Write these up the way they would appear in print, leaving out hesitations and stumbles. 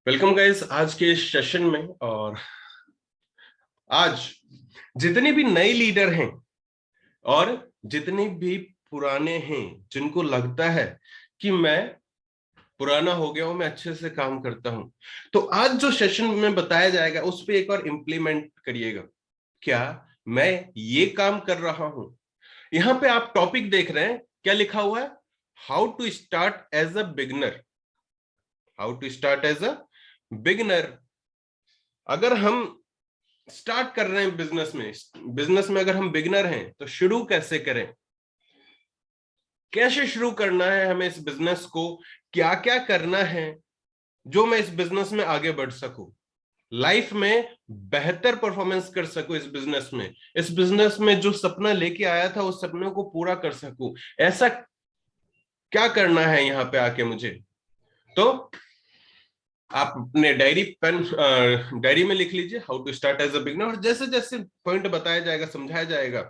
Welcome guys आज के session में। और आज जितने भी नए लीडर हैं और जितने भी पुराने हैं जिनको लगता है कि मैं पुराना हो गया हूं, मैं अच्छे से काम करता हूं, तो आज जो सेशन में बताया जाएगा उस पे एक बार इंप्लीमेंट करिएगा। क्या मैं ये काम कर रहा हूं? यहां पे आप टॉपिक देख रहे हैं, क्या लिखा हुआ है? How to start as a beginner. How to start as a beginner. अगर हम स्टार्ट कर रहे हैं बिजनेस में अगर हम बिगनर हैं तो शुरू कैसे करें, कैसे शुरू करना है हमें इस बिजनेस को, क्या क्या करना है जो मैं इस बिजनेस में आगे बढ़ सकूं, लाइफ में बेहतर परफॉर्मेंस कर सकूं, इस बिजनेस में जो सपना लेके आया था उस सपने को पूरा कर सकूं। ऐसा क्या करना है यहाँ पे आके मुझे। तो आप अपने डायरी में लिख लीजिए how to start as a beginner, और जैसे जैसे पॉइंट बताया जाएगा, समझाया जाएगा,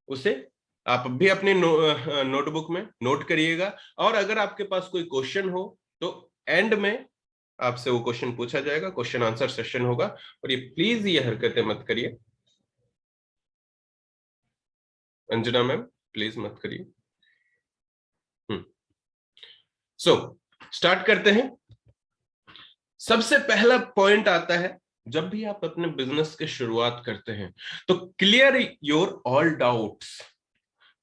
उसे आप भी अपने नोटबुक में नोट करिएगा। और अगर आपके पास कोई क्वेश्चन हो तो एंड में आपसे वो क्वेश्चन पूछा जाएगा, क्वेश्चन आंसर सेशन होगा। और ये प्लीज ये हरकतें मत करिए, अंजना मैम, प्लीज मत करिए। सो स्टार्ट करते हैं। सबसे पहला पॉइंट आता है, जब भी आप अपने बिजनेस की शुरुआत करते हैं तो क्लियर योर ऑल डाउट्स।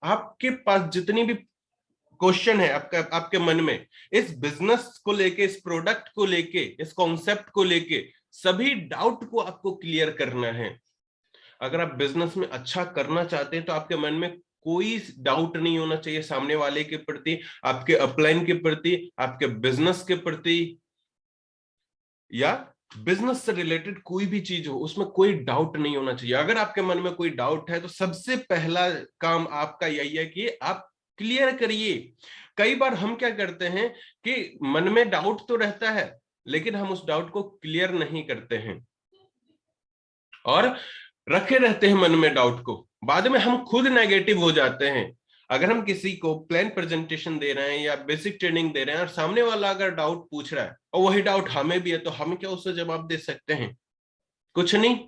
आपके पास जितनी भी क्वेश्चन है आपके मन में, इस बिजनेस को लेके, इस प्रोडक्ट को लेके, इस कॉन्सेप्ट को लेके, सभी डाउट को आपको क्लियर करना है। अगर आप बिजनेस में अच्छा करना चाहते हैं तो आपके मन में कोई डाउट नहीं होना चाहिए सामने वाले के प्रति, आपके अपलाइन के प्रति, आपके बिजनेस के प्रति, या बिजनेस से रिलेटेड कोई भी चीज हो उसमें कोई डाउट नहीं होना चाहिए। अगर आपके मन में कोई डाउट है तो सबसे पहला काम आपका यही है कि आप क्लियर करिए। कई बार हम क्या करते हैं कि मन में डाउट तो रहता है लेकिन हम उस डाउट को क्लियर नहीं करते हैं और रखे रहते हैं मन में डाउट को। बाद में हम खुद नेगेटिव हो जाते हैं। अगर हम किसी को प्लान प्रेजेंटेशन दे रहे हैं या बेसिक ट्रेनिंग दे रहे हैं और सामने वाला अगर डाउट पूछ रहा है और वही डाउट हमें भी है, तो हम क्या उससे जवाब दे सकते हैं? कुछ नहीं।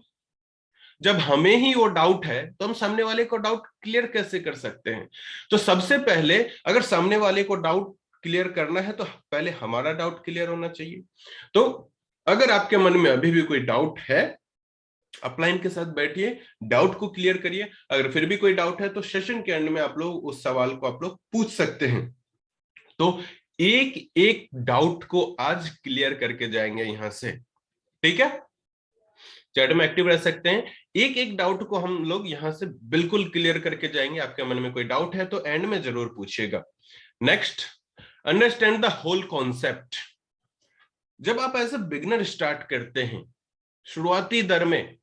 जब हमें ही वो डाउट है तो हम सामने वाले को डाउट क्लियर कैसे कर सकते हैं? तो सबसे पहले अगर सामने वाले को डाउट क्लियर करना है तो पहले हमारा डाउट क्लियर होना चाहिए। तो अगर आपके मन में अभी भी कोई डाउट है, अपलाइन के साथ बैठिए, डाउट को क्लियर करिए। अगर फिर भी कोई डाउट है तो सेशन के एंड में आप लोग उस सवाल को आप लोग पूछ सकते हैं। तो एक एक डाउट को आज क्लियर करके जाएंगे यहां से, ठीक है? चैट में एक्टिव रह सकते हैं। एक एक डाउट को हम लोग यहां से बिल्कुल क्लियर करके जाएंगे। आपके मन में कोई डाउट है तो एंड में जरूर पूछिएगा। Next, understand the whole concept. जब आप एज ए बिगनर स्टार्ट करते हैं, शुरुआती दर में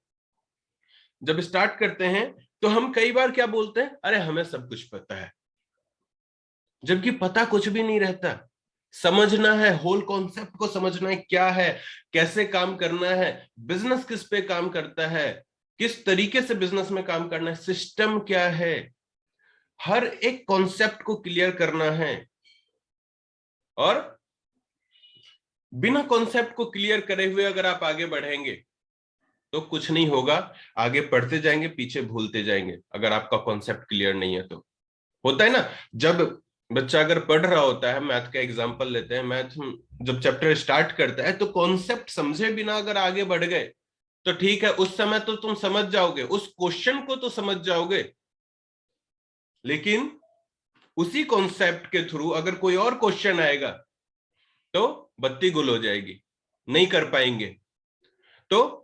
जब स्टार्ट करते हैं तो हम कई बार क्या बोलते हैं, अरे हमें सब कुछ पता है, जबकि पता कुछ भी नहीं रहता। समझना है, होल कॉन्सेप्ट को समझना है, क्या है, कैसे काम करना है, बिजनेस किस पे काम करता है, किस तरीके से बिजनेस में काम करना है, सिस्टम क्या है, हर एक कॉन्सेप्ट को क्लियर करना है। और बिना कॉन्सेप्ट को क्लियर करे हुए अगर आप आगे बढ़ेंगे तो कुछ नहीं होगा। आगे पढ़ते जाएंगे, पीछे भूलते जाएंगे अगर आपका कॉन्सेप्ट क्लियर नहीं है तो। होता है ना, जब बच्चा अगर पढ़ रहा होता है, मैथ का एग्जांपल लेते हैं, मैथ जब चैप्टर स्टार्ट करता है तो कॉन्सेप्ट समझे बिना अगर आगे बढ़ गए तो ठीक है, उस समय तो तुम समझ जाओगे, उस क्वेश्चन को तो समझ जाओगे, लेकिन उसी कॉन्सेप्ट के थ्रू अगर कोई और क्वेश्चन आएगा तो बत्ती गुल हो जाएगी, नहीं कर पाएंगे। तो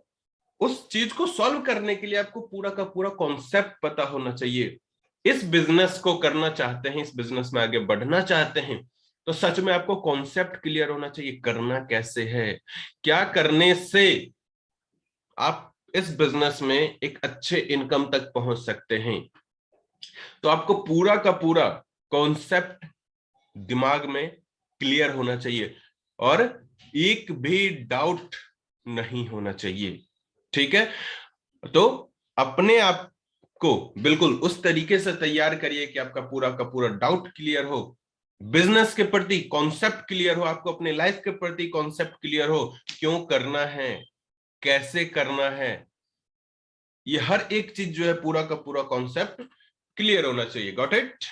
उस चीज को सॉल्व करने के लिए आपको पूरा का पूरा कॉन्सेप्ट पता होना चाहिए। इस बिजनेस को करना चाहते हैं, इस बिजनेस में आगे बढ़ना चाहते हैं तो सच में आपको कॉन्सेप्ट क्लियर होना चाहिए, करना कैसे है, क्या करने से आप इस बिजनेस में एक अच्छे इनकम तक पहुंच सकते हैं। तो आपको पूरा का पूरा कॉन्सेप्ट दिमाग में क्लियर होना चाहिए और एक भी डाउट नहीं होना चाहिए, ठीक है? तो अपने आप को बिल्कुल उस तरीके से तैयार करिए कि आपका पूरा का पूरा डाउट क्लियर हो। बिजनेस के प्रति कॉन्सेप्ट क्लियर हो, आपको अपने लाइफ के प्रति कॉन्सेप्ट क्लियर हो, क्यों करना है, कैसे करना है, ये हर एक चीज जो है पूरा का पूरा कॉन्सेप्ट क्लियर होना चाहिए। Got it.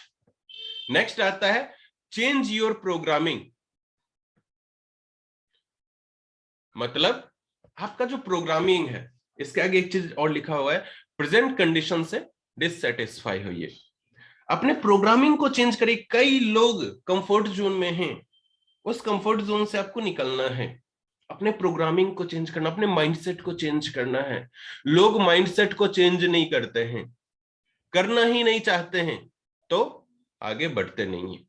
नेक्स्ट आता है चेंज योर प्रोग्रामिंग। मतलब आपका जो प्रोग्रामिंग है, इसके आगे एक चीज और लिखा हुआ है, प्रेजेंट कंडीशन से डिससेटिस्फाई होइए। अपने प्रोग्रामिंग को चेंज करिए। कई लोग कंफर्ट जोन में हैं, उस कंफर्ट जोन से आपको निकलना है, अपने प्रोग्रामिंग को चेंज करना, अपने माइंडसेट को चेंज करना है। लोग माइंडसेट को चेंज नहीं करते हैं, करना ही नहीं चाहते हैं, तो आगे बढ़ते नहीं है।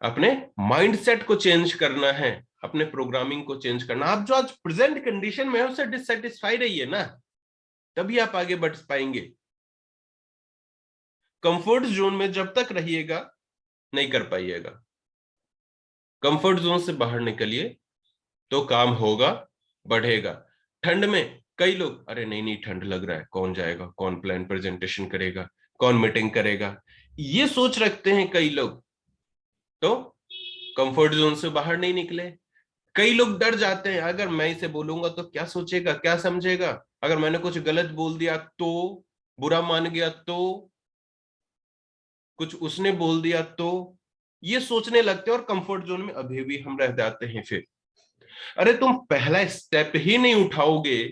अपने माइंडसेट को चेंज करना है, अपने प्रोग्रामिंग को चेंज करना। आप जो आज प्रेजेंट कंडीशन में है उससे डिससेटिस्फाई रहिए ना, तभी आप आगे बढ़ पाएंगे। कंफर्ट जोन में जब तक रहिएगा नहीं कर पाइएगा। कंफर्ट जोन से बाहर निकलिए तो काम होगा, बढ़ेगा। ठंड में कई लोग, अरे नहीं नहीं ठंड लग रहा है, कौन जाएगा, कौन प्लान प्रेजेंटेशन करेगा, कौन मीटिंग करेगा, ये सोच रखते हैं कई लोग, तो कंफर्ट जोन से बाहर नहीं निकले। कई लोग डर जाते हैं, अगर मैं इसे बोलूंगा तो क्या सोचेगा, क्या समझेगा, अगर मैंने कुछ गलत बोल दिया तो, बुरा मान गया तो, कुछ उसने बोल दिया तो, ये सोचने लगते हैं और कंफर्ट जोन में अभी भी हम रह जाते हैं। फिर अरे तुम पहला स्टेप ही नहीं उठाओगे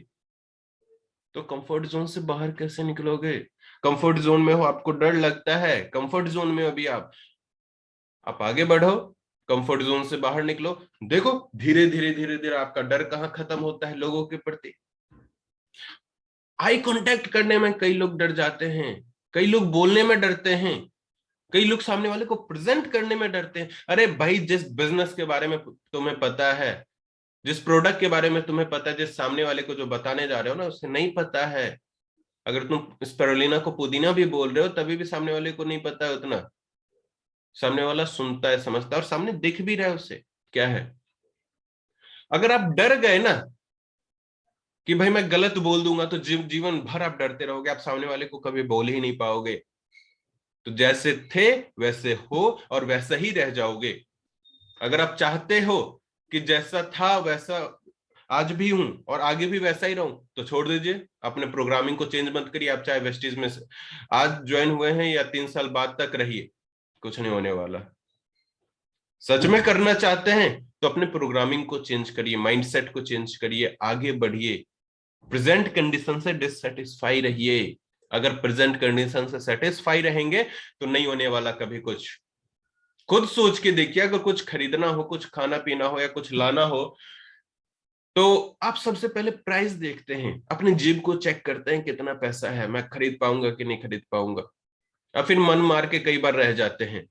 तो कंफर्ट जोन से बाहर कैसे निकलोगे। कंफर्ट जोन में हो, आपको डर लगता है, कंफर्ट जोन में अभी आप आगे बढ़ो, कंफर्ट जोन से बाहर निकलो। देखो धीरे धीरे धीरे धीरे आपका डर कहाँ खत्म होता है लोगों के प्रति। आई कांटेक्ट करने में कई लोग डर जाते हैं, कई लोग बोलने में डरते हैं, कई लोग सामने वाले को प्रेजेंट करने में डरते हैं। अरे भाई, जिस बिजनेस के बारे में तुम्हें पता है, जिस प्रोडक्ट के बारे में तुम्हें पता है, जिस सामने वाले को जो बताने जा रहे हो ना उसे नहीं पता है, अगर तुम स्पिरुलिना को पुदीना भी बोल रहे हो तभी भी सामने वाले को नहीं पता है उतना। सामने वाला सुनता है, समझता है और सामने दिख भी रहा है उसे क्या है। अगर आप डर गए ना कि भाई मैं गलत बोल दूंगा, तो जीवन भर आप डरते रहोगे, आप सामने वाले को कभी बोल ही नहीं पाओगे। तो जैसे थे वैसे हो और वैसा ही रह जाओगे। अगर आप चाहते हो कि जैसा था वैसा आज भी हूं और आगे भी वैसा ही रहूं, तो छोड़ दीजिए, अपने प्रोग्रामिंग को चेंज मत करिए। आप चाहे वेस्टीज में से आज ज्वाइन हुए हैं या 3 साल बाद तक रहिए, कुछ नहीं होने वाला। सच में करना चाहते हैं तो अपने प्रोग्रामिंग को चेंज करिए, माइंडसेट को चेंज करिए, आगे बढ़िए। प्रेजेंट कंडीशन से डिससेटिस्फाई रहिए। अगर प्रेजेंट कंडीशन से सेटिस्फाई रहेंगे तो नहीं होने वाला कभी कुछ। खुद सोच के देखिए, अगर कुछ खरीदना हो, कुछ खाना पीना हो या कुछ लाना हो, तो आप सबसे पहले प्राइस देखते हैं, अपने जेब को चेक करते हैं कितना पैसा है, मैं खरीद पाऊंगा कि नहीं खरीद पाऊंगा, और फिर मन मार के कई बार रह जाते हैं।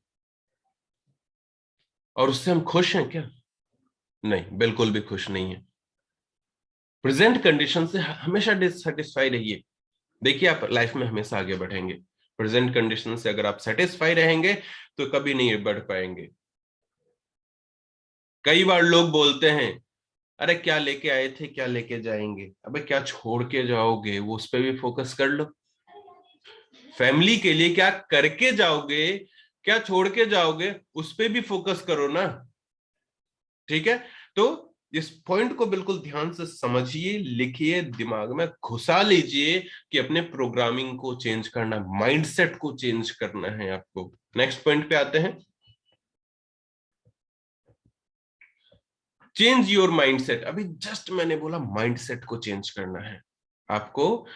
और उससे हम खुश हैं क्या? नहीं, बिल्कुल भी खुश नहीं है। प्रेजेंट कंडीशन से हमेशा डिससेटिस्फाई रहिए, देखिए आप लाइफ में हमेशा आगे बढ़ेंगे। प्रेजेंट कंडीशन से अगर आप सेटिस्फाई रहेंगे तो कभी नहीं बढ़ पाएंगे। कई बार लोग बोलते हैं, अरे क्या लेके आए थे, क्या लेके जाएंगे, अबे क्या छोड़ के जाओगे, वो उस पर भी फोकस कर लो। फैमिली के लिए क्या करके जाओगे, क्या छोड़ के जाओगे, उस पर भी फोकस करो ना। ठीक है, तो इस पॉइंट को बिल्कुल ध्यान से समझिए, लिखिए, दिमाग में घुसा लीजिए कि अपने प्रोग्रामिंग को चेंज करना, माइंडसेट को चेंज करना है आपको। नेक्स्ट पॉइंट पे आते हैं, चेंज योर माइंडसेट। अभी जस्ट मैंने बोला माइंडसेट को चेंज करना है आपको।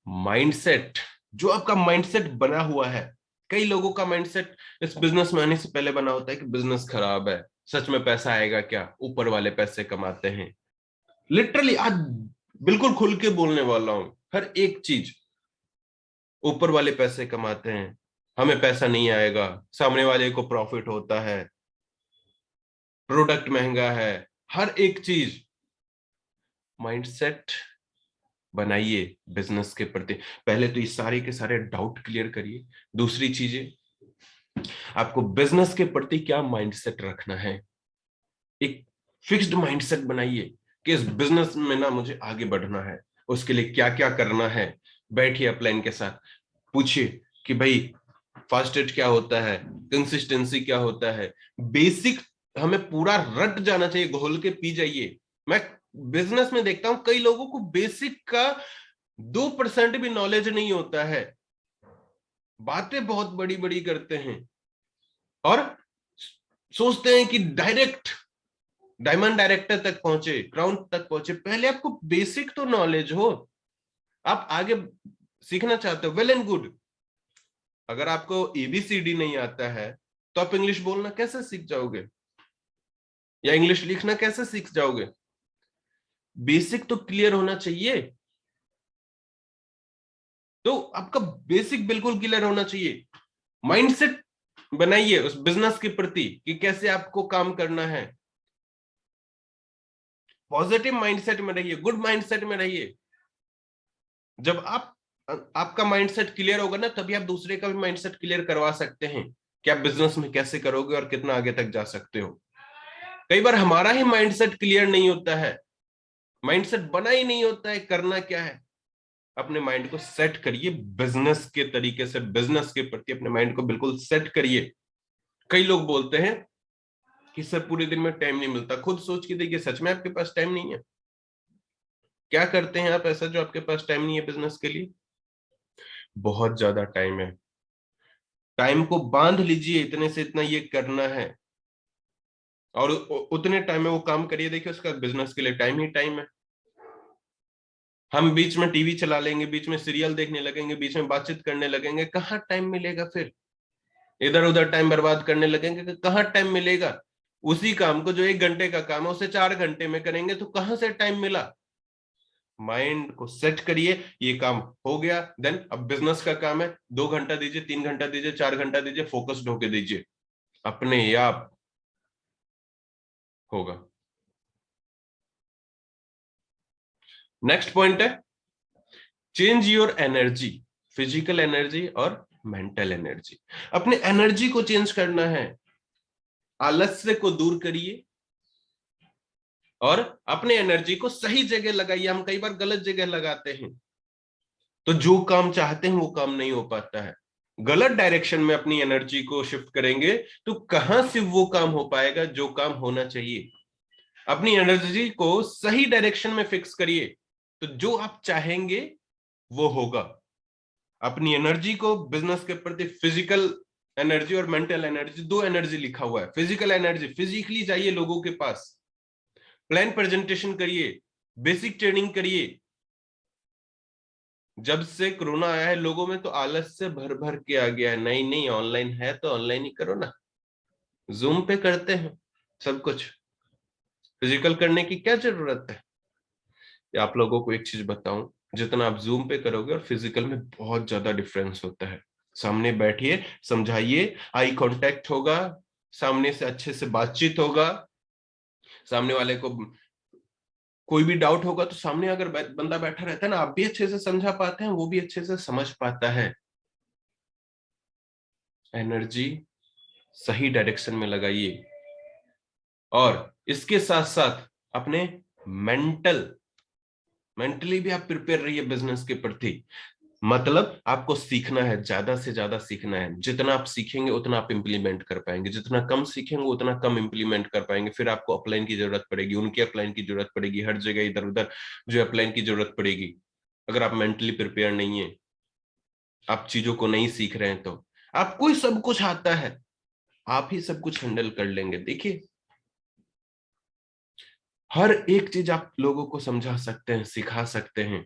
माइंडसेट, जो आपका माइंडसेट बना हुआ है, कई लोगों का माइंडसेट इस बिजनेस में आने से पहले बना होता है कि बिजनेस खराब है, सच में पैसा आएगा क्या, ऊपर वाले पैसे कमाते हैं। लिटरली आज बिल्कुल खुल के बोलने वाला हूं, हर एक चीज, ऊपर वाले पैसे कमाते हैं, हमें पैसा नहीं आएगा, सामने वाले को प्रॉफिट होता है, प्रोडक्ट महंगा है, हर एक चीज। माइंडसेट बनाइए बिजनेस के प्रति। पहले तो ये सारे के सारे डाउट क्लियर करिए। दूसरी चीजें, आपको बिजनेस के प्रति क्या माइंडसेट रखना है, एक फिक्स्ड माइंडसेट बनाइए कि इस बिजनेस में ना मुझे आगे बढ़ना है, उसके लिए क्या क्या करना है। बैठिए प्लान के साथ, पूछिए कि भाई फास्टेड क्या होता है, कंसिस्टेंसी क्या होता है, बेसिक हमें पूरा रट जाना चाहिए, घोल के पी जाइए। मैं बिजनेस में देखता हूं कई लोगों को बेसिक का 2% भी नॉलेज नहीं होता है, बातें बहुत बड़ी बड़ी करते हैं और सोचते हैं कि डायरेक्ट डायमंड डायरेक्टर तक पहुंचे, क्राउन तक पहुंचे। पहले आपको बेसिक तो नॉलेज हो, आप आगे सीखना चाहते हो, वेल एंड गुड। अगर आपको एबीसीडी नहीं आता है तो आप इंग्लिश बोलना कैसे सीख जाओगे, या इंग्लिश लिखना कैसे सीख जाओगे? बेसिक तो क्लियर होना चाहिए। तो आपका बेसिक बिल्कुल क्लियर होना चाहिए। माइंडसेट बनाइए उस बिजनेस के प्रति कि कैसे आपको काम करना है। पॉजिटिव माइंडसेट में रहिए, गुड माइंडसेट में रहिए। जब आपका माइंडसेट क्लियर होगा ना, तभी आप दूसरे का भी माइंडसेट क्लियर करवा सकते हैं कि आप बिजनेस में कैसे करोगे और कितना आगे तक जा सकते हो। कई बार हमारा ही माइंडसेट क्लियर नहीं होता है, माइंडसेट बना ही नहीं होता है करना क्या है। अपने माइंड को सेट करिए बिजनेस के तरीके से, बिजनेस के प्रति अपने माइंड को बिल्कुल सेट करिए। कई लोग बोलते हैं कि सर पूरे दिन में टाइम नहीं मिलता। खुद सोच के देखिए, सच में आपके पास टाइम नहीं है? क्या करते हैं आप ऐसा जो आपके पास टाइम नहीं है बिजनेस के लिए? बहुत ज्यादा टाइम है। टाइम को बांध लीजिए, इतने से इतना ये करना है और उतने टाइम में वो काम करिए। देखिए उसका बिजनेस के लिए टाइम ही टाइम है। हम बीच में टीवी चला लेंगे, बीच में सीरियल देखने लगेंगे, बीच में बातचीत करने लगेंगे, कहाँ टाइम मिलेगा? फिर इधर उधर टाइम बर्बाद करने लगेंगे कि कहाँ टाइम मिलेगा? उसी काम को जो 1 घंटे का काम है उसे 4 घंटे में करेंगे तो कहाँ से टाइम मिला? माइंड को सेट करिए, ये काम हो गया, देन अब बिजनेस का काम है, 2 घंटा दीजिए, 3 घंटा दीजिए, 4 घंटा दीजिए, फोकस्ड होके दीजिए, अपने आप होगा। नेक्स्ट पॉइंट है change your energy, physical energy और मेंटल एनर्जी। अपने एनर्जी को चेंज करना है, आलस्य को दूर करिए और अपने एनर्जी को सही जगह लगाइए। हम कई बार गलत जगह लगाते हैं तो जो काम चाहते हैं वो काम नहीं हो पाता है। गलत डायरेक्शन में अपनी एनर्जी को शिफ्ट करेंगे तो कहां से वो काम हो पाएगा जो काम होना चाहिए? अपनी एनर्जी को सही डायरेक्शन में फिक्स करिए तो जो आप चाहेंगे वो होगा। अपनी एनर्जी को बिजनेस के प्रति, फिजिकल एनर्जी और मेंटल एनर्जी, 2 एनर्जी लिखा हुआ है। फिजिकल एनर्जी, फिजिकली जाइए लोगों के पास, प्लान प्रेजेंटेशन करिए, बेसिक ट्रेनिंग करिए। जब से कोरोना आया है लोगों में तो आलस से भर भर के आ गया है, नहीं नहीं ऑनलाइन है तो ऑनलाइन ही करो ना, जूम पे करते हैं सब कुछ, फिजिकल करने की क्या जरूरत है? आप लोगों को एक चीज बताऊं, जितना आप जूम पे करोगे और फिजिकल में बहुत ज्यादा डिफरेंस होता है। सामने बैठिए, समझाइए, आई कांटेक्ट होगा, सामने से अच्छे से बातचीत होगा, सामने वाले को कोई भी डाउट होगा तो सामने अगर बंदा बैठा रहता है ना, आप भी अच्छे से समझा पाते हैं, वो भी अच्छे से समझ पाता है। एनर्जी सही डायरेक्शन में लगाइए और इसके साथ साथ अपने मेंटल मेंटली भी आप प्रिपेयर रहिए बिजनेस के प्रति। मतलब आपको सीखना है, ज्यादा से ज्यादा सीखना है। जितना आप सीखेंगे उतना आप इंप्लीमेंट कर पाएंगे, जितना कम सीखेंगे उतना कम इंप्लीमेंट कर पाएंगे। फिर आपको अपलाइन की जरूरत पड़ेगी, उनके अपलाइन की जरूरत पड़ेगी, हर जगह इधर उधर जो अपलाइन की जरूरत पड़ेगी। अगर आप मेंटली प्रिपेयर नहीं है, आप चीजों को नहीं सीख रहे हैं, तो आपको ही सब कुछ आता है, आप ही सब कुछ हैंडल कर लेंगे। देखिए हर एक चीज आप लोगों को समझा सकते हैं, सिखा सकते हैं।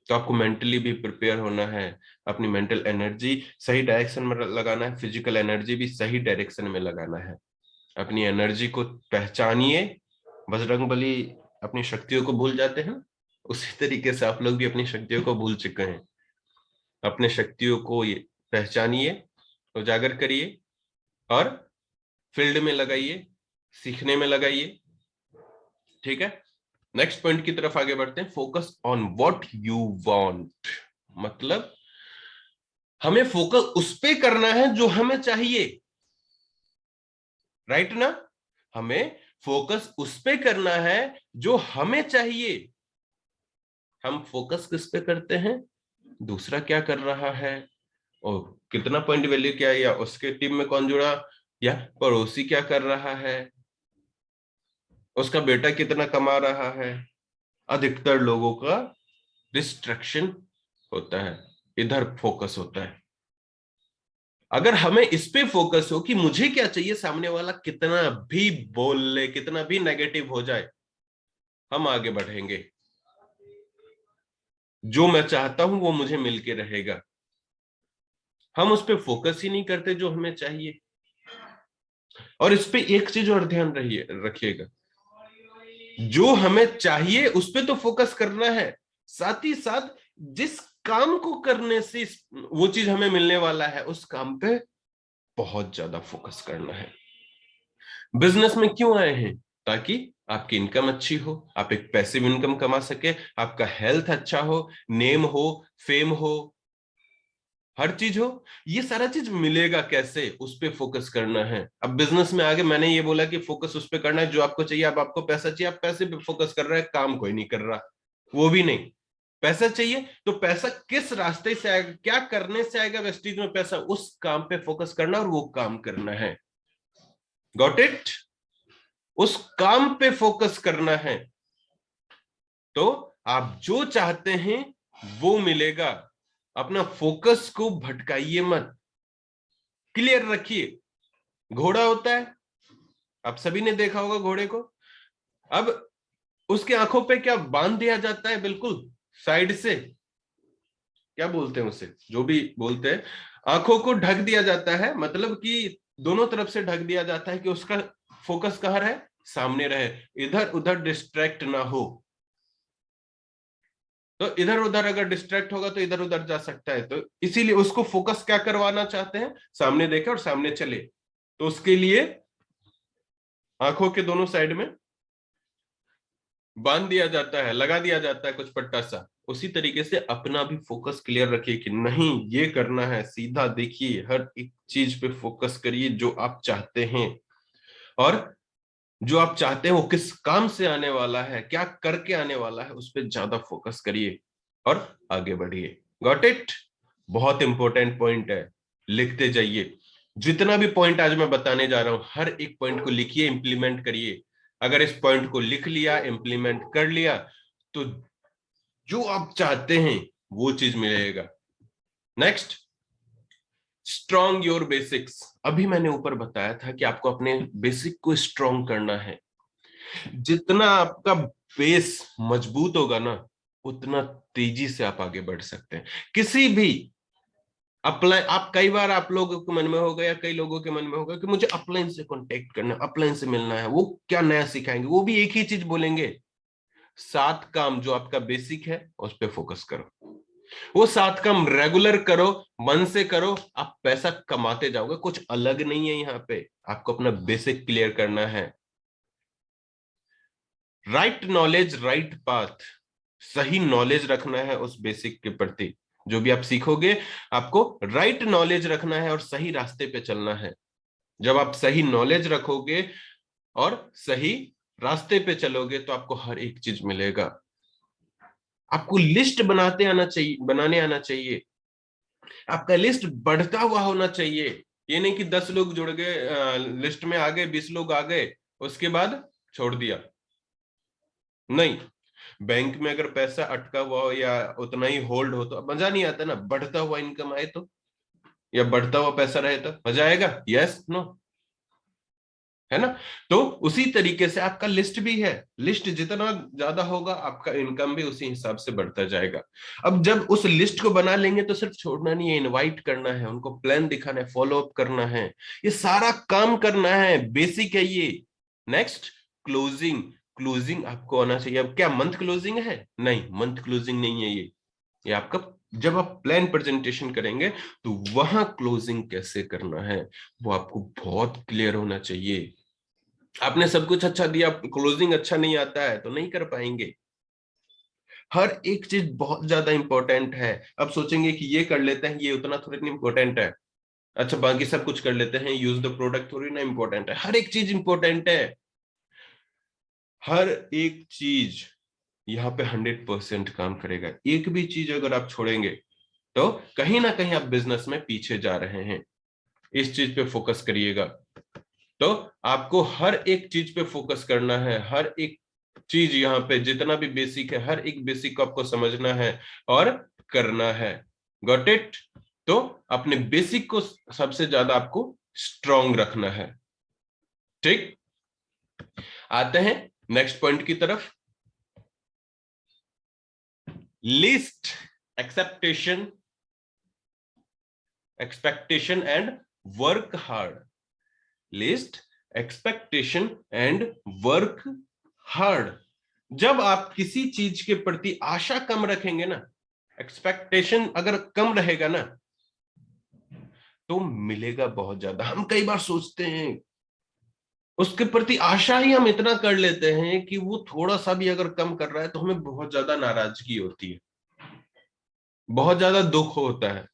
तो आपको मेंटली भी प्रिपेयर होना है, अपनी मेंटल एनर्जी सही डायरेक्शन में लगाना है, फिजिकल एनर्जी भी सही डायरेक्शन में लगाना है। अपनी एनर्जी को पहचानिए। बजरंगबली अपनी शक्तियों को भूल जाते हैं, उसी तरीके से आप लोग भी अपनी शक्तियों को भूल चुके हैं। अपने शक्तियों को पहचानिए, उजागर करिए और फील्ड में लगाइए, सीखने में लगाइए। ठीक है, नेक्स्ट पॉइंट की तरफ आगे बढ़ते हैं। Focus on what you want. मतलब हमें फोकस उस पे करना है जो हमें चाहिए, राइट ना? हमें फोकस उस पे करना है जो हमें चाहिए। हम फोकस किस पे करते हैं? दूसरा क्या कर रहा है, और कितना पॉइंट वैल्यू क्या है, या उसके टीम में कौन जुड़ा, या पड़ोसी क्या कर रहा है, उसका बेटा कितना कमा रहा है। अधिकतर लोगों का डिस्ट्रैक्शन होता है, इधर फोकस होता है। अगर हमें इस पे फोकस हो कि मुझे क्या चाहिए, सामने वाला कितना भी बोल ले, कितना भी नेगेटिव हो जाए, हम आगे बढ़ेंगे। जो मैं चाहता हूं वो मुझे मिलके रहेगा। हम उस पर फोकस ही नहीं करते जो हमें चाहिए। और इस पे एक चीज और ध्यान रखिएगा, जो हमें चाहिए उस पे तो फोकस करना है, साथ ही साथ जिस काम को करने से वो चीज हमें मिलने वाला है, उस काम पे बहुत ज्यादा फोकस करना है। बिजनेस में क्यों आए हैं? ताकि आपकी इनकम अच्छी हो, आप एक पैसिव इनकम कमा सके, आपका हेल्थ अच्छा हो, नेम हो, फेम हो, हर चीज हो। ये सारा चीज मिलेगा कैसे, उस पे फोकस करना है। अब बिजनेस में आगे मैंने ये बोला कि फोकस उस पे करना है जो आपको चाहिए। अब आपको पैसा चाहिए, आप पैसे पे फोकस कर रहे हैं, काम कोई नहीं कर रहा, वो भी नहीं। पैसा चाहिए तो पैसा किस रास्ते से आएगा, क्या करने से आएगा वेस्टेज में पैसा, उस काम पे फोकस करना और वो काम करना है। Got it? उस काम पे फोकस करना है, तो आप जो चाहते हैं वो मिलेगा। अपना फोकस को भटकाइए मत, क्लियर रखिए। घोड़ा होता है, आप सभी ने देखा होगा घोड़े को। अब उसके आंखों पे क्या बांध दिया जाता है, बिल्कुल साइड से, क्या बोलते हैं उसे, जो भी बोलते हैं, आंखों को ढक दिया जाता है, मतलब कि दोनों तरफ से ढक दिया जाता है कि उसका फोकस कहाँ रहे, सामने रहे, इधर उधर डिस्ट्रैक्ट ना हो। तो इधर उधर अगर डिस्ट्रैक्ट होगा तो इधर उधर जा सकता है, तो इसीलिए उसको फोकस क्या करवाना चाहते हैं, सामने देखे और सामने चले। तो उसके लिए आंखों के दोनों साइड में बांध दिया जाता है, लगा दिया जाता है कुछ पट्टा सा। उसी तरीके से अपना भी फोकस क्लियर रखिए कि नहीं ये करना है, सीधा देखिए, हर एक चीज पे फोकस करिए जो आप चाहते हैं, और जो आप चाहते हैं वो किस काम से आने वाला है, क्या करके आने वाला है, उस पर ज्यादा फोकस करिए और आगे बढ़िए। Got it? बहुत इंपॉर्टेंट पॉइंट है, लिखते जाइए। जितना भी पॉइंट आज मैं बताने जा रहा हूं, हर एक पॉइंट को लिखिए, इंप्लीमेंट करिए। अगर इस पॉइंट को लिख लिया, इंप्लीमेंट कर लिया, तो जो आप चाहते हैं वो चीज मिलेगा। Next, strong your basics. अभी मैंने ऊपर बताया था कि आपको अपने बेसिक को स्ट्रॉन्ग करना है। जितना आपका बेस मजबूत होगा ना, उतना तेजी से आप आगे बढ़ सकते हैं। किसी भी अपलाइन, आप कई बार आप लोगों के मन में होगा या कई लोगों के मन में होगा कि मुझे अपलाइन से कांटेक्ट करना है, अपलाइन से मिलना है, वो क्या नया सिखाएंगे, वो भी एक ही चीज बोलेंगे, 7 काम जो आपका बेसिक है उस पर फोकस करो। वो 7 काम रेगुलर करो, मन से करो, आप पैसा कमाते जाओगे। कुछ अलग नहीं है यहाँ पे, आपको अपना बेसिक क्लियर करना है। राइट नॉलेज राइट पाथ, सही नॉलेज रखना है उस बेसिक के प्रति। जो भी आप सीखोगे, आपको राइट नॉलेज रखना है और सही रास्ते पे चलना है। जब आप सही नॉलेज रखोगे और सही रास्ते पे चलोगे तो आपको हर एक चीज मिलेगा। आपको लिस्ट बनाने आना चाहिए। आपका लिस्ट बढ़ता हुआ होना चाहिए। ये नहीं कि 10 लोग जुड़ गए, लिस्ट में आ गए, 20 लोग आ गए, उसके बाद छोड़ दिया। नहीं, बैंक में अगर पैसा अटका हुआ हो या उतना ही होल्ड हो तो मजा नहीं आता ना। बढ़ता हुआ इनकम आए तो, या बढ़ता हुआ पैसा रहे तो मजा आएगा, यस नो, है ना। तो उसी तरीके से आपका लिस्ट भी है। लिस्ट जितना ज्यादा होगा, आपका इनकम भी उसी हिसाब से बढ़ता जाएगा। अब जब उस लिस्ट को बना लेंगे तो सिर्फ छोड़ना नहीं है, इनवाइट करना है, उनको प्लान दिखाना है, फॉलो अप करना है, ये सारा काम करना है। बेसिक है ये। Next, closing. क्लोजिंग आपको आना चाहिए। अब क्या मंथ क्लोजिंग है? नहीं, मंथ क्लोजिंग नहीं है ये आपका, जब आप प्लान प्रेजेंटेशन करेंगे तो वहां क्लोजिंग कैसे करना है वो आपको बहुत क्लियर होना चाहिए। आपने सब कुछ अच्छा दिया, क्लोजिंग अच्छा नहीं आता है तो नहीं कर पाएंगे। हर एक चीज बहुत ज्यादा इंपॉर्टेंट है। अब सोचेंगे कि ये कर लेते हैं, ये उतना थोड़ी ना इंपॉर्टेंट है, अच्छा बाकी सब कुछ कर लेते हैं, यूज द प्रोडक्ट थोड़ी ना इंपॉर्टेंट है। हर एक चीज इंपॉर्टेंट है, हर एक चीज यहाँ पे 100% काम करेगा। एक भी चीज अगर आप छोड़ेंगे तो कहीं ना कहीं आप बिजनेस में पीछे जा रहे हैं। इस चीज पे फोकस करिएगा। तो आपको हर एक चीज पे फोकस करना है, हर एक चीज यहाँ पे जितना भी बेसिक है, हर एक बेसिक को आपको समझना है और करना है। Got it? तो अपने बेसिक को सबसे ज्यादा आपको स्ट्रांग रखना है। ठीक, आते हैं नेक्स्ट पॉइंट की तरफ। List expectation and work hard. List expectation and work hard. जब आप किसी चीज के प्रति आशा कम रखेंगे ना, एक्सपेक्टेशन अगर कम रहेगा ना, तो मिलेगा बहुत ज्यादा। हम कई बार सोचते हैं, उसके प्रति आशा ही हम इतना कर लेते हैं कि वो थोड़ा सा भी अगर कम कर रहा है तो हमें बहुत ज्यादा नाराजगी होती है, बहुत ज्यादा दुख होता है।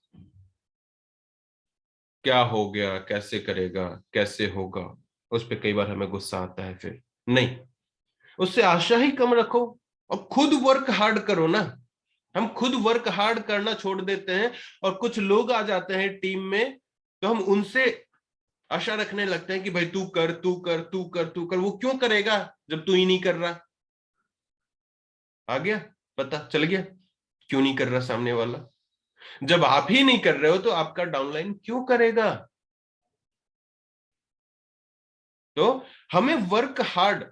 क्या हो गया, कैसे करेगा, कैसे होगा, उस पर कई बार हमें गुस्सा आता है। फिर नहीं, उससे आशा ही कम रखो और खुद वर्क हार्ड करो ना। हम खुद वर्क हार्ड करना छोड़ देते हैं और कुछ लोग आ जाते हैं टीम में, तो हम उनसे आशा रखने लगते हैं कि भाई तू कर, तू कर, तू कर, तू कर। वो क्यों करेगा जब तू ही नहीं कर रहा? आ गया, पता चल गया क्यों नहीं कर रहा सामने वाला। जब आप ही नहीं कर रहे हो तो आपका डाउनलाइन क्यों करेगा? तो हमें वर्क हार्ड,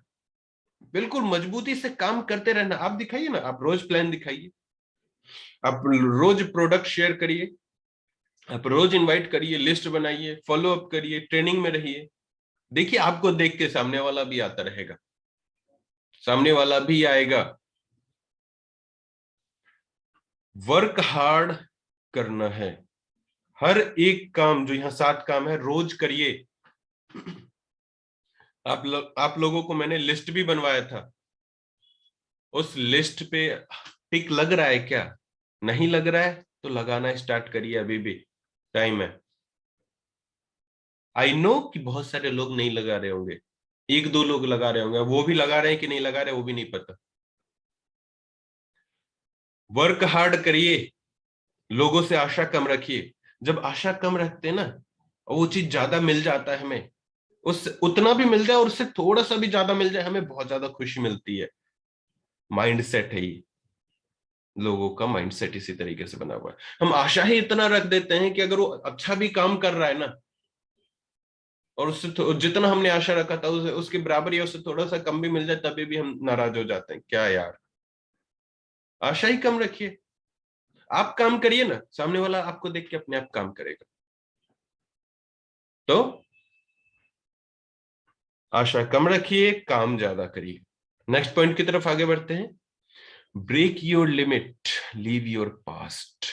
बिल्कुल मजबूती से काम करते रहना। आप दिखाइए ना, आप रोज प्लान दिखाइए, आप रोज प्रोडक्ट शेयर करिए, आप रोज इनवाइट करिए, लिस्ट बनाइए, फॉलो अप करिए, ट्रेनिंग में रहिए। देखिए आपको देख के सामने वाला भी आता रहेगा, सामने वाला भी आएगा। वर्क हार्ड करना है। हर एक काम, जो यहाँ 7 काम है, रोज करिए। आप लोगों को मैंने लिस्ट भी बनवाया था। उस लिस्ट पे टिक लग रहा है क्या? नहीं लग रहा है तो लगाना स्टार्ट करिए, अभी भी टाइम है। आई नो कि बहुत सारे लोग नहीं लगा रहे होंगे, 1-2 लोग लगा रहे होंगे, वो भी लगा रहे हैं कि नहीं लगा रहे वो भी नहीं पता। वर्क हार्ड करिए, लोगों से आशा कम रखिए। जब आशा कम रखते हैं ना, और वो चीज ज्यादा मिल जाता है हमें, उस उतना भी मिल जाए और उससे थोड़ा सा भी ज्यादा मिल जाए, हमें बहुत ज्यादा खुशी मिलती है। माइंड सेट है ये, लोगों का माइंड सेट इसी तरीके से बना हुआ है। हम आशा ही इतना रख देते हैं कि अगर वो अच्छा भी काम कर रहा है ना, और उससे जितना हमने आशा रखा था उसके बराबर या उससे थोड़ा सा कम भी मिल जाए, तभी भी हम नाराज हो जाते हैं। क्या यार, आशा ही कम रखिए। आप काम करिए ना, सामने वाला आपको देख के अपने आप काम करेगा। तो आशा कम रखिए, काम ज्यादा करिए। नेक्स्ट पॉइंट की तरफ आगे बढ़ते हैं। Break your limit, leave your past.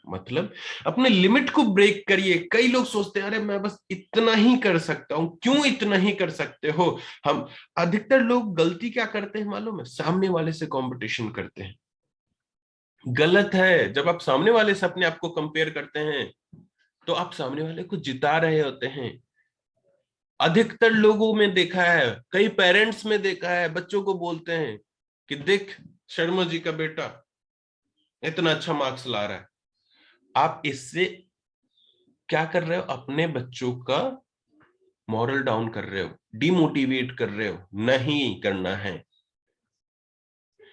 मतलब अपने लिमिट को ब्रेक करिए। कई लोग सोचते हैं अरे मैं बस इतना ही कर सकता हूं। क्यों इतना ही कर सकते हो? हम अधिकतर लोग गलती क्या करते हैं मालूम है? सामने वाले से कंपटीशन करते हैं। गलत है। जब आप सामने वाले से अपने आप को कंपेयर करते हैं तो आप सामने वाले को जिता रहे होते हैं। अधिकतर लोगों में देखा है, कई पेरेंट्स में देखा है, बच्चों को बोलते हैं कि देख, शर्मा जी का बेटा इतना अच्छा मार्क्स ला रहा है। आप इससे क्या कर रहे हो? अपने बच्चों का मॉरल डाउन कर रहे हो, डिमोटिवेट कर रहे हो। नहीं करना है।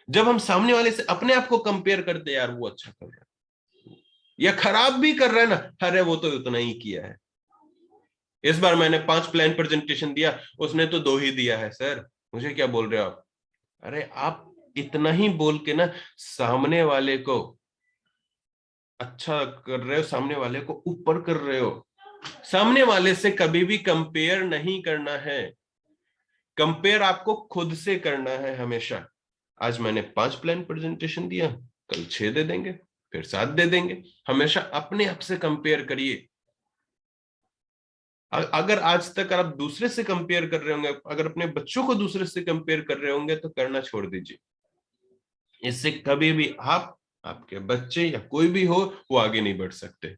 जब हम सामने वाले से अपने आप को कंपेयर करते हैं, यार वो अच्छा कर रहा है या खराब भी कर रहा है ना, अरे वो तो उतना ही किया है। इस बार मैंने 5 प्लान प्रेजेंटेशन दिया, उसने तो 2 ही दिया है सर, मुझे क्या बोल रहे हो आप? अरे आप इतना ही बोल के ना सामने वाले को अच्छा कर रहे हो, सामने वाले को ऊपर कर रहे हो। सामने वाले से कभी भी कंपेयर नहीं करना है। कंपेयर आपको खुद से करना है हमेशा। आज मैंने 5 प्लान प्रेजेंटेशन दिया, कल 6 दे देंगे, फिर 7 दे देंगे। हमेशा अपने आप से कंपेयर करिए। अगर आज तक आप दूसरे से कंपेयर कर रहे होंगे, अगर अपने बच्चों को दूसरे से कंपेयर कर रहे होंगे, तो करना छोड़ दीजिए। इससे कभी भी आप, आपके बच्चे या कोई भी हो, वो आगे नहीं बढ़ सकते।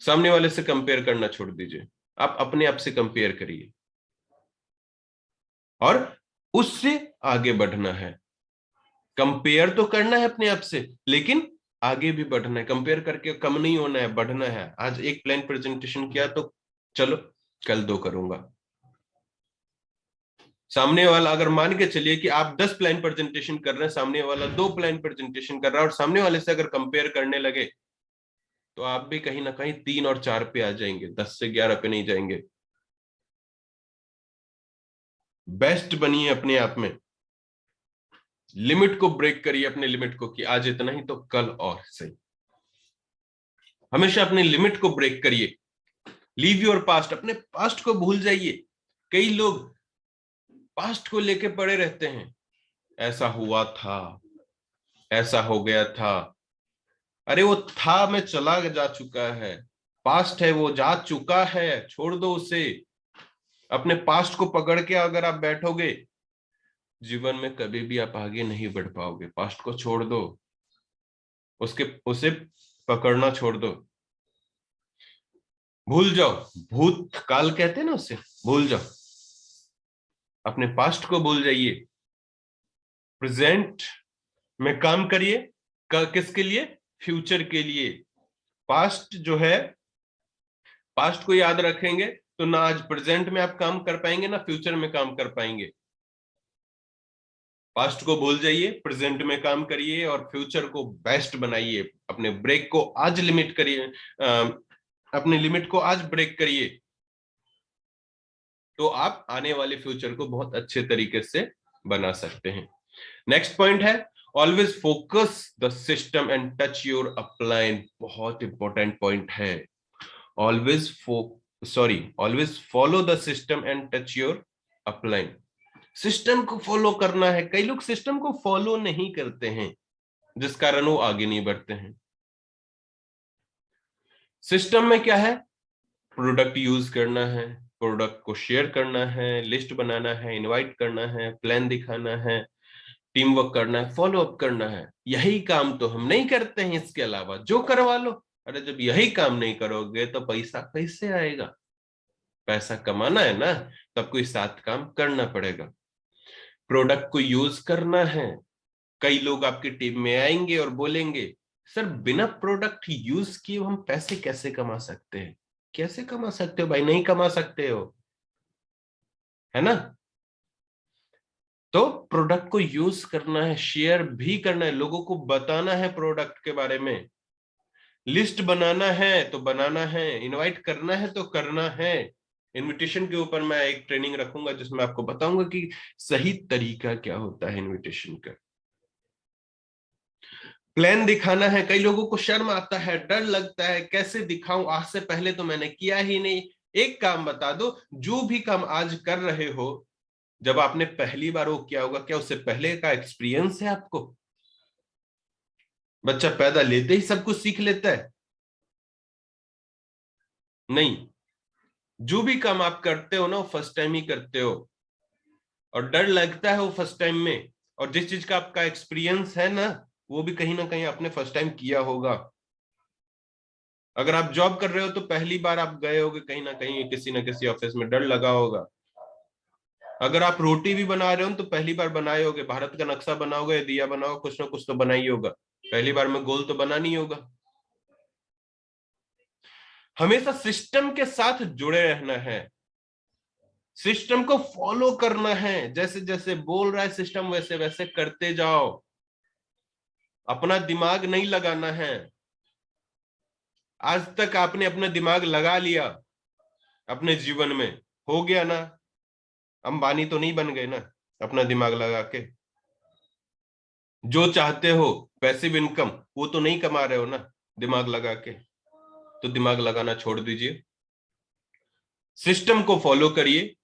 सामने वाले से कंपेयर करना छोड़ दीजिए। आप अपने आप से कंपेयर करिए और उससे आगे बढ़ना है। कंपेयर तो करना है अपने आप से, लेकिन आगे भी बढ़ना है, कंपेयर करके कम नहीं होना है, बढ़ना है। आज एक प्लान प्रेजेंटेशन किया तो चलो कल 2 करूंगा। सामने वाला अगर मान के चलिए कि आप 10 प्लान प्रेजेंटेशन कर रहे हैं, सामने वाला 2 प्लान प्रेजेंटेशन कर रहा है, और सामने वाले से अगर कंपेयर करने लगे तो आप भी कहीं ना कहीं 3 और 4 पे आ जाएंगे, 10 से 11 पे नहीं जाएंगे। बेस्ट बनिए अपने आप में, लिमिट को ब्रेक करिए, अपने लिमिट को कि आज इतना ही तो कल और सही। हमेशा अपने लिमिट को ब्रेक करिए। लीव योर पास्ट, अपने पास्ट को भूल जाइए। कई लोग पास्ट को लेके पड़े रहते हैं, ऐसा हुआ था, ऐसा हो गया था। अरे वो था में चला जा चुका है, पास्ट है, वो जा चुका है, छोड़ दो उसे। अपने पास्ट को पकड़ के अगर आप बैठोगे, जीवन में कभी भी आप आगे नहीं बढ़ पाओगे। पास्ट को छोड़ दो, उसे पकड़ना छोड़ दो, भूल जाओ। भूतकाल कहते हैं ना उसे, भूल जाओ, अपने पास्ट को भूल जाइए। प्रेजेंट में काम करिए, किसके लिए? फ्यूचर के लिए। पास्ट जो है, पास्ट को याद रखेंगे तो ना आज प्रेजेंट में आप काम कर पाएंगे, ना फ्यूचर में काम कर पाएंगे। पास्ट को भूल जाइए, प्रेजेंट में काम करिए और फ्यूचर को बेस्ट बनाइए। अपने ब्रेक को आज लिमिट करिए, अपने लिमिट को आज ब्रेक करिए, तो आप आने वाले फ्यूचर को बहुत अच्छे तरीके से बना सकते हैं। नेक्स्ट पॉइंट है, always focus the system and touch your upline. बहुत इंपॉर्टेंट पॉइंट है। Always always follow the system and touch your upline. System को फॉलो करना है। कई लोग सिस्टम को फॉलो नहीं करते हैं, जिस कारण वो आगे नहीं बढ़ते हैं। सिस्टम में क्या है? प्रोडक्ट यूज करना है, प्रोडक्ट को शेयर करना है, लिस्ट बनाना है, इनवाइट करना है, प्लान दिखाना है, टीम वर्क करना है, फॉलो अप करना है। यही काम तो हम नहीं करते हैं, इसके अलावा जो करवा लो। अरे जब यही काम नहीं करोगे तो पैसा कैसे आएगा? पैसा कमाना है ना, तब कोई 7 काम करना पड़ेगा। प्रोडक्ट को यूज करना है। कई लोग आपकी टीम में आएंगे और बोलेंगे, सर बिना प्रोडक्ट यूज किए हम पैसे कैसे कमा सकते हैं? कैसे कमा सकते हो भाई? नहीं कमा सकते हो, है ना? तो प्रोडक्ट को यूज करना है, शेयर भी करना है, लोगों को बताना है प्रोडक्ट के बारे में, लिस्ट बनाना है तो बनाना है, इनवाइट करना है तो करना है। इनविटेशन के ऊपर मैं एक ट्रेनिंग रखूंगा जिसमें आपको बताऊंगा कि सही तरीका क्या होता है इनविटेशन का। प्लान दिखाना है। कई लोगों को शर्म आता है, डर लगता है, कैसे दिखाऊं, आज से पहले तो मैंने किया ही नहीं। एक काम बता दो, जो भी काम आज कर रहे हो, जब आपने पहली बार वो किया होगा, क्या उससे पहले का एक्सपीरियंस है आपको? बच्चा पैदा लेते ही सब कुछ सीख लेता है? नहीं। जो भी काम आप करते हो ना, वो फर्स्ट टाइम ही करते हो, और डर लगता है वो फर्स्ट टाइम में। और जिस चीज का आपका एक्सपीरियंस है ना, वो भी कहीं ना कहीं आपने फर्स्ट टाइम किया होगा। अगर आप जॉब कर रहे हो तो पहली बार आप गए होगे कहीं ना किसी ऑफिस में, डर लगा होगा। अगर आप रोटी भी बना रहे हो तो पहली बार बनाए होगे, भारत का नक्शा बनाओगे, दिया बनाओगे, कुछ ना कुछ तो बना ही होगा। पहली बार में गोल तो बना नहीं होगा। हमेशा सिस्टम के साथ जुड़े रहना है, सिस्टम को फॉलो करना है। जैसे जैसे बोल रहा है सिस्टम, वैसे वैसे करते जाओ। अपना दिमाग नहीं लगाना है। आज तक आपने अपना दिमाग लगा लिया अपने जीवन में, हो गया ना? अंबानी तो नहीं बन गए ना अपना दिमाग लगा के। जो चाहते हो पैसिव इनकम, वो तो नहीं कमा रहे हो ना दिमाग लगा के। तो दिमाग लगाना छोड़ दीजिए, सिस्टम को फॉलो करिए।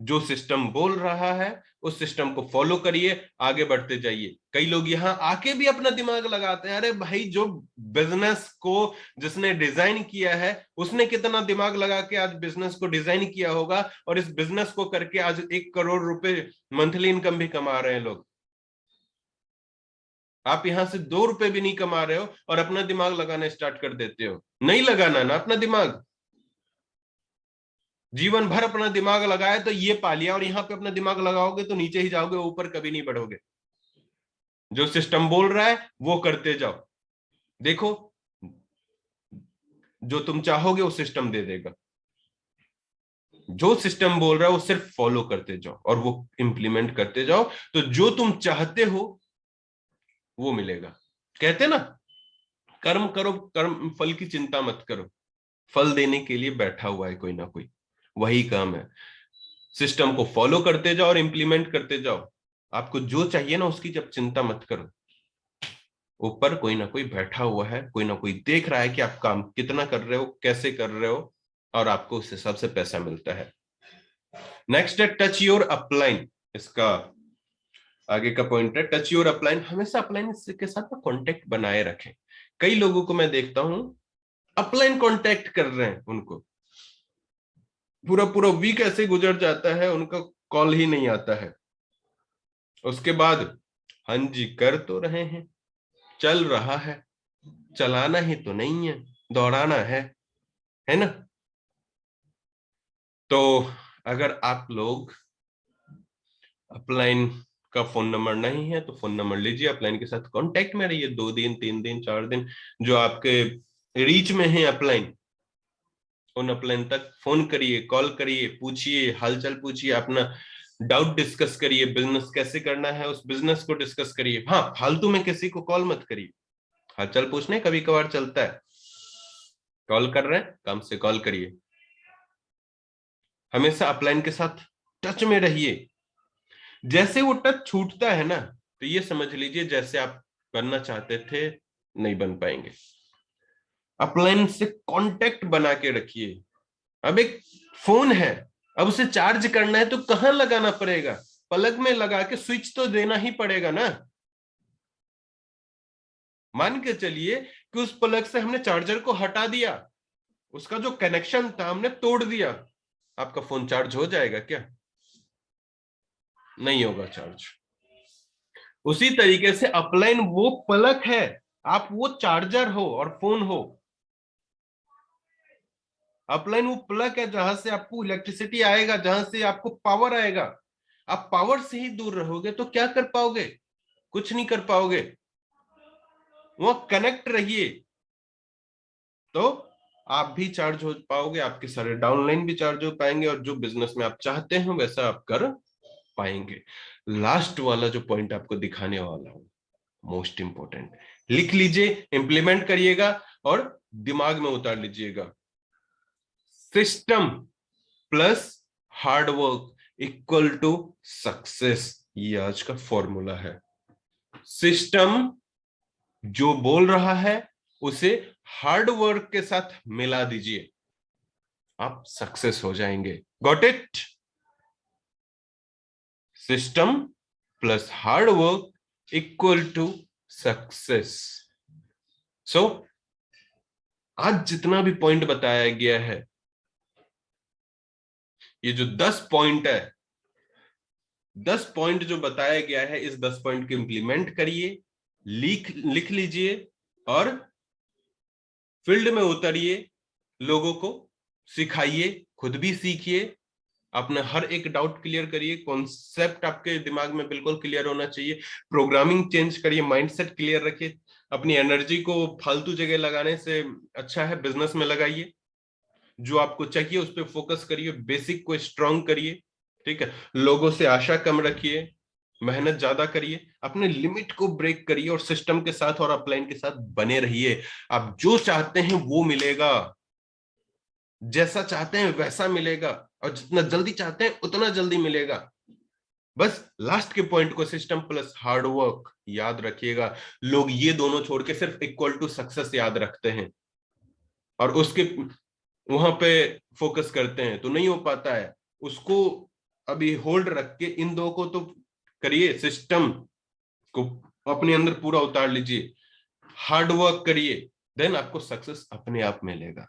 जो सिस्टम बोल रहा है उस सिस्टम को फॉलो करिए, आगे बढ़ते जाइए। कई लोग यहाँ आके भी अपना दिमाग लगाते हैं। अरे भाई, जो बिजनेस को जिसने डिजाइन किया है, उसने कितना दिमाग लगा के आज बिजनेस को डिजाइन किया होगा, और इस बिजनेस को करके आज 1 करोड़ रुपए मंथली इनकम भी कमा रहे हैं लोग। आप यहां से 2 रुपए भी नहीं कमा रहे हो और अपना दिमाग लगाना स्टार्ट कर देते हो। नहीं लगाना ना अपना दिमाग। जीवन भर अपना दिमाग लगाए तो ये पा लिया, और यहाँ पे अपना दिमाग लगाओगे तो नीचे ही जाओगे, ऊपर कभी नहीं बढ़ोगे। जो सिस्टम बोल रहा है वो करते जाओ। देखो, जो तुम चाहोगे वो सिस्टम दे देगा, जो सिस्टम बोल रहा है वो सिर्फ फॉलो करते जाओ और वो इंप्लीमेंट करते जाओ, तो जो तुम चाहते हो वो मिलेगा। कहते ना, कर्म करो, कर्म फल की चिंता मत करो, फल देने के लिए बैठा हुआ है कोई ना कोई, वही काम है। सिस्टम को फॉलो करते जाओ और इंप्लीमेंट करते जाओ। आपको जो चाहिए ना उसकी जब चिंता मत करो, ऊपर कोई ना कोई बैठा हुआ है, कोई ना कोई देख रहा है कि आप काम कितना कर रहे हो, कैसे कर रहे हो, और आपको उस हिसाब से पैसा मिलता है। नेक्स्ट है टच योर अपलाइन। इसका आगे का पॉइंट है टच योर अपलाइन। हमेशा अपलाइन के साथ ना कांटेक्ट बनाए रखें। कई लोगों को मैं देखता हूं अपलाइन कांटेक्ट कर रहे हैं, उनको पूरा पूरा वीक ऐसे गुजर जाता है, उनका कॉल ही नहीं आता है। उसके बाद हाँ जी कर तो रहे हैं, चल रहा है, चलाना ही तो नहीं है, दौड़ाना है ना। तो अगर आप लोग अपलाइन का फोन नंबर नहीं है तो फोन नंबर लीजिए, अपलाइन के साथ कांटेक्ट में रहिए, 2 दिन 3 दिन 4 दिन जो आपके रीच में है अपलाइन, उन अपलाइन तक फोन करिए, कॉल करिए, पूछिए, हालचाल पूछिए, अपना डाउट डिस्कस करिए, बिजनेस कैसे करना है उस बिजनेस को डिस्कस करिए। हाँ, फालतू में किसी को कॉल मत करिए, हालचाल पूछने कभी कभार चलता है, कॉल कर रहे हैं काम से कॉल करिए। हमेशा अपलाइन के साथ टच में रहिए। जैसे वो टच छूटता है ना, तो ये समझ लीजिए जैसे आप बनना चाहते थे नहीं बन पाएंगे। अपलाइन से कांटेक्ट बना के रखिए। अब एक फोन है, अब उसे चार्ज करना है तो कहां लगाना पड़ेगा, प्लग में लगा के स्विच तो देना ही पड़ेगा ना। मान के चलिए कि उस प्लग से हमने चार्जर को हटा दिया, उसका जो कनेक्शन था हमने तोड़ दिया, आपका फोन चार्ज हो जाएगा क्या? नहीं होगा चार्ज। उसी तरीके से अपलाइन वो प्लग है, आप वो चार्जर हो और फोन हो। अपलाइन वो प्लग है जहां से आपको इलेक्ट्रिसिटी आएगा, जहां से आपको पावर आएगा। आप पावर से ही दूर रहोगे तो क्या कर पाओगे? कुछ नहीं कर पाओगे। वहां कनेक्ट रहिए तो आप भी चार्ज हो पाओगे, आपके सारे डाउनलाइन भी चार्ज हो पाएंगे, और जो बिजनेस में आप चाहते हैं वैसा आप कर पाएंगे। लास्ट वाला जो पॉइंट आपको दिखाने वाला हूं, मोस्ट इंपोर्टेंट, लिख लीजिए, इंप्लीमेंट करिएगा और दिमाग में उतार लीजिएगा। System plus hard work equal to success, ये आज का फॉर्मूला है। सिस्टम जो बोल रहा है उसे हार्ड वर्क के साथ मिला दीजिए, आप सक्सेस हो जाएंगे। Got it? System plus hard work equal to success. So आज जितना भी पॉइंट बताया गया है, ये जो 10 पॉइंट है, 10 पॉइंट जो बताया गया है, इस 10 पॉइंट को इंप्लीमेंट करिए, लिख लीजिए और फील्ड में उतरिए, लोगों को सिखाइए, खुद भी सीखिए, अपना हर एक डाउट क्लियर करिए, कॉन्सेप्ट आपके दिमाग में बिल्कुल क्लियर होना चाहिए, प्रोग्रामिंग चेंज करिए, माइंडसेट क्लियर रखिए, अपनी एनर्जी को फालतू जगह लगाने से अच्छा है बिजनेस में लगाइए, जो आपको चाहिए उस पर फोकस करिए, बेसिक को स्ट्रांग करिए, ठीक है, लोगों से आशा कम रखिए, मेहनत ज्यादा करिए, अपने लिमिट को ब्रेक करिए और सिस्टम के साथ और अपलाइन के साथ बने रहिए। आप जो चाहते हैं वो मिलेगा, जैसा चाहते हैं वैसा मिलेगा, और जितना जल्दी चाहते हैं उतना जल्दी मिलेगा। बस लास्ट के पॉइंट को, सिस्टम प्लस हार्डवर्क, याद रखिएगा। लोग ये दोनों छोड़ के सिर्फ इक्वल टू सक्सेस याद रखते हैं और उसके वहां पे फोकस करते हैं तो नहीं हो पाता है। उसको अभी होल्ड रख के इन दो को तो करिए, सिस्टम को अपने अंदर पूरा उतार लीजिए, हार्डवर्क करिए, देन आपको सक्सेस अपने आप मिलेगा।